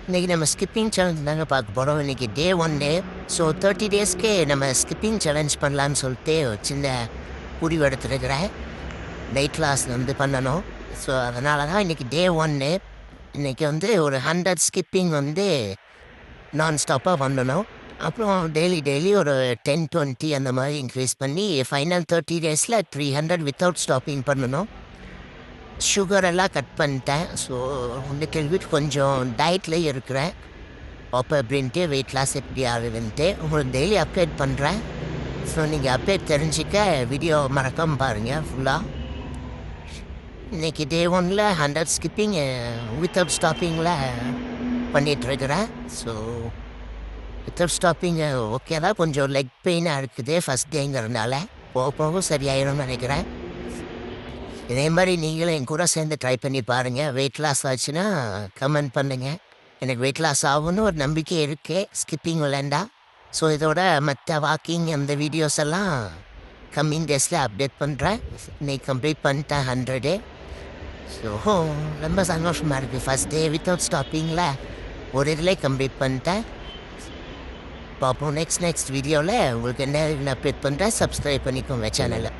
இன்றைக்கி நம்ம skipping challenge தாங்க பார்க்க போகிறோம். இன்றைக்கி டே 1 டே. ஸோ 30 டேஸ்க்கே நம்ம ஸ்கிப்பிங் சேலஞ்ச் பண்ணலான்னு சொல்லிட்டு ஒரு சின்ன முடிவு எடுத்துருக்கிறேன். வெயிட் லாஸ் பண்ணணும். ஸோ அதனால தான் இன்றைக்கி டே 1. இன்றைக்கி ஒரு 100 ஸ்கிப்பிங் நான் ஸ்டாப்பாக பண்ணணும். அப்புறம் டெய்லி ஒரு 10-20 அந்த மாதிரி இன்க்ரீஸ் பண்ணி ஃபைனல் 30 டேஸில் 300 வித்தவுட் ஸ்டாப்பிங் பண்ணணும். சுகரெல்லாம் கட் பண்ணிட்டேன். ஸோ கேள்விட்டு கொஞ்சம் டயட்லேயே இருக்கிறேன். அப்போ அப்படின்ட்டு வெயிட் லாஸ் எப்படி ஆகுதுன்ட்டு உங்களுக்கு டெய்லி அப்டேட் பண்ணுறேன். ஸோ நீங்கள் அப்டேட் தெரிஞ்சிக்க வீடியோ மறக்காமல் பாருங்கள் ஃபுல்லாக. இன்றைக்கி டே 1ல் 100 ஸ்கிப்பிங் வித்தவுட் ஸ்டாப்பிங்கில் பண்ணிகிட்ருக்கிறேன். ஸோ வித்தவுட் ஸ்டாப்பிங் ஓகே தான். கொஞ்சம் லெக் பெயினாக இருக்குது ஃபஸ்ட் டேங்கிறதுனால. போக போக சரியாயிடும்னு நினைக்கிறேன். இதே மாதிரி நீங்களும் என் கூட சேர்ந்து ட்ரை பண்ணி பாருங்கள். வெயிட் லாஸ் ஆச்சுன்னா கமெண்ட் பண்ணுங்கள். எனக்கு வெயிட் லாஸ் ஆகும்னு ஒரு நம்பிக்கை இருக்குது ஸ்கிப்பிங் விளையாண்டா. ஸோ இதோட மற்ற வாக்கிங் அந்த வீடியோஸ் எல்லாம் கம்மிங் டேஸில் அப்டேட் பண்ணுறேன். இன்னைக்கு கம்ப்ளீட் பண்ணிட்டேன் 100. ஸோ ரொம்ப சந்தோஷமாக இருக்குது. ஃபஸ்ட் டே வித்தவுட் ஸ்டாப்பிங்கில் ஒரு இதில் கம்ப்ளீட் பண்ணிட்டேன். பார்ப்போம் நெக்ஸ்ட் வீடியோவில் உங்களுக்கு என்ன அப்டேட் பண்ணுறேன். சப்ஸ்கிரைப் பண்ணிக்கோங்க சேனலை.